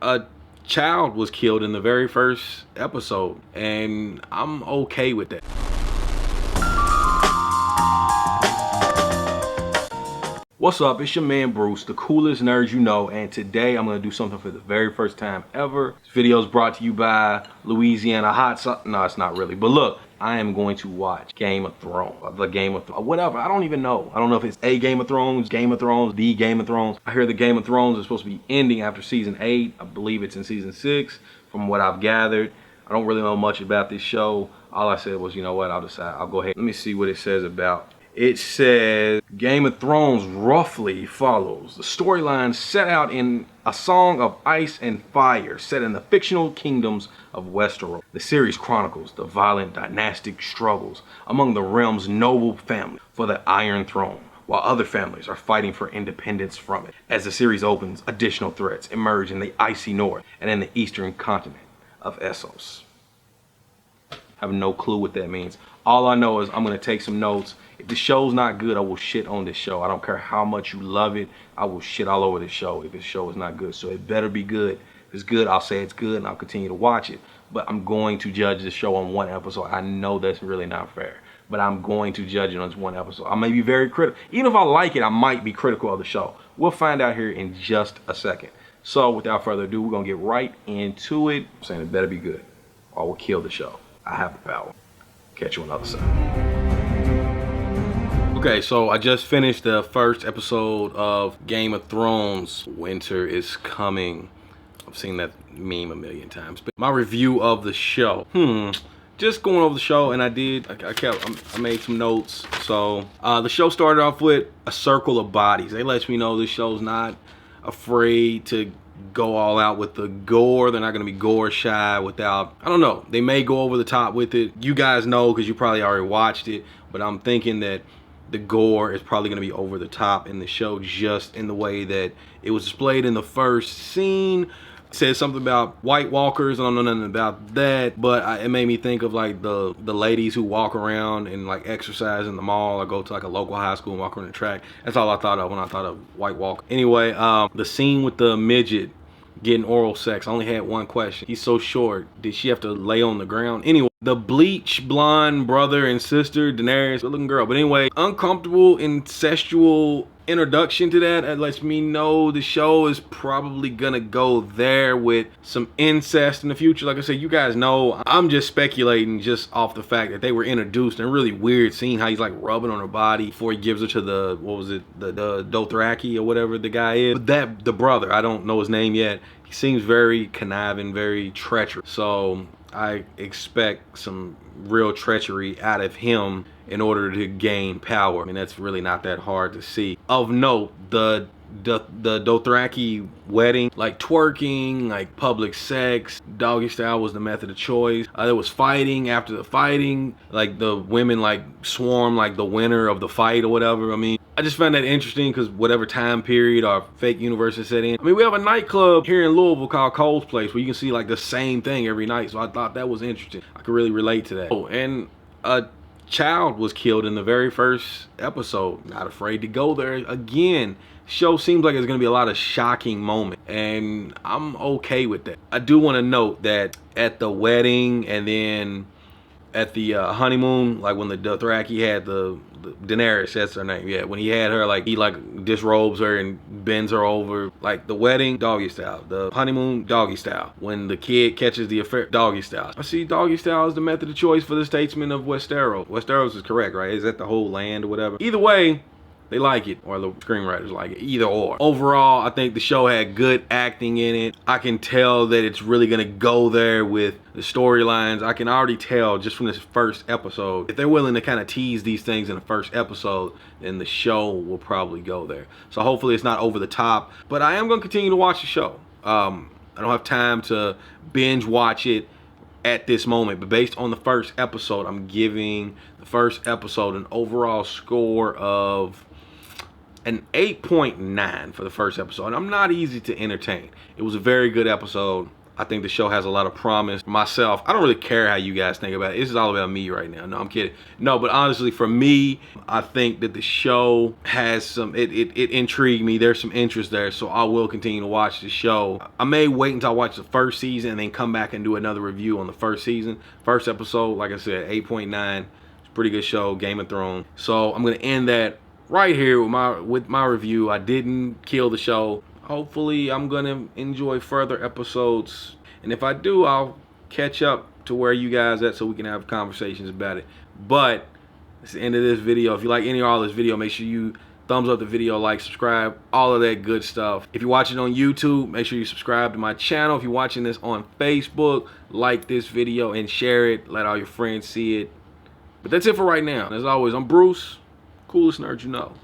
A child was killed in the very first episode, and I'm okay with that. What's up? It's your man Bruce, the coolest nerd you know, and today I'm gonna do something for the very first time ever. This video is brought to you by Louisiana Hot Sauce. No, it's not really, but look, I am going to watch Game of Thrones, whatever. I don't even know. I don't know if it's a Game of Thrones, the Game of Thrones. I hear the Game of Thrones is supposed to be ending after season 8. I believe it's in season 6, from what I've gathered. I don't really know much about this show. All I said was, you know what, I'll go ahead. Let me see what it says about. It says Game of Thrones roughly follows the storyline set out in A Song of Ice and Fire, set in the fictional kingdoms of Westeros. The series chronicles the violent dynastic struggles among the realm's noble family for the Iron Throne, while other families are fighting for independence from it. As the series opens, additional threats emerge in the icy north and in the eastern continent of Essos. I have no clue what that means. All I know is I'm gonna take some notes. If the show's not good, I will shit on this show. I don't care how much you love it. I will shit all over this show if this show is not good. So it better be good. If it's good, I'll say it's good and I'll continue to watch it. But I'm going to judge the show on one episode. I know that's really not fair, but I'm going to judge it on just one episode. I may be very critical. Even if I like it, I might be critical of the show. We'll find out here in just a second. So without further ado, we're gonna get right into it. I'm saying it better be good or we'll kill the show. I have the power. Catch you on the other side. Okay, so I just finished the first episode of Game of Thrones. Winter is coming. I've seen that meme a million times. But my review of the show. Just going over the show, and I made some notes. So the show started off with a circle of bodies. They let me know this show's not afraid to go all out with the gore. They're not going to be gore shy without, I don't know, they may go over the top with it. You guys know because you probably already watched it, but I'm thinking that the gore is probably going to be over the top in the show, just in the way that it was displayed in the first scene. It said something about White Walkers. I don't know nothing about that, but it made me think of like the ladies who walk around and like exercise in the mall or go to like a local high school and walk around the track. That's all I thought of when I thought of White Walker. Anyway, the scene with the midget getting oral sex, I only had one question. He's so short, did she have to lay on the ground? Anyway, the bleach blonde brother and sister, Daenerys, good looking girl. But anyway, uncomfortable incestual introduction to that lets me know the show is probably gonna go there with some incest in the future. Like I said, you guys know I'm just speculating just off the fact that they were introduced in a really weird scene, how he's like rubbing on her body before he gives her to the, what was it, the Dothraki or whatever the guy is. But the brother, I don't know his name yet, he seems very conniving, very treacherous. So I expect some real treachery out of him in order to gain power. I mean, that's really not that hard to see. Of note, the Dothraki wedding, like twerking, like public sex, doggy style was the method of choice. There was fighting. After the fighting, like the women like swarm like the winner of the fight or whatever. I mean, I just found that interesting because whatever time period our fake universe is set in. I mean, we have a nightclub here in Louisville called Cole's Place where you can see like the same thing every night. So I thought that was interesting. I could really relate to that. Oh, and a child was killed in the very first episode. Not afraid to go there again. Show seems like it's going to be a lot of shocking moments, and I'm okay with that. I do want to note that at the wedding and then at the honeymoon, like when the Dothraki had the Daenerys, that's her name, yeah, when he had her, like he like disrobes her and bends her over. Like the wedding, doggy style. The honeymoon, doggy style. When the kid catches the affair, doggy style. I see doggy style is the method of choice for the statesmen of Westeros. Westeros is correct, right? Is that the whole land or whatever? Either way, they like it, or the screenwriters like it, either or. Overall, I think the show had good acting in it. I can tell that it's really gonna go there with the storylines. I can already tell just from this first episode, if they're willing to kind of tease these things in the first episode, then the show will probably go there. So hopefully it's not over the top, but I am gonna continue to watch the show. I don't have time to binge watch it at this moment, but based on the first episode, I'm giving the first episode an overall score of an 8.9 for the first episode. I'm not easy to entertain. It was a very good episode. I think the show has a lot of promise. Myself, I don't really care how you guys think about it. This is all about me right now. No, I'm kidding. No, but honestly, for me, I think that the show has some, it intrigued me. There's some interest there, so I will continue to watch the show. I may wait until I watch the first season and then come back and do another review on the first season. First episode, like I said, 8.9. It's a pretty good show, Game of Thrones. So I'm gonna end that right here with my review. I didn't kill the show. Hopefully I'm gonna enjoy further episodes, and if I do, I'll catch up to where you guys at so we can have conversations about it. But it's the end of this video. If you like any or all this video, make sure you thumbs up the video, like, subscribe, all of that good stuff. If you're watching on YouTube, make sure you subscribe to my channel. If you're watching this on Facebook, like this video and share it. Let all your friends see it. But that's it for right now. As always, I'm Bruce, coolest nerd you know.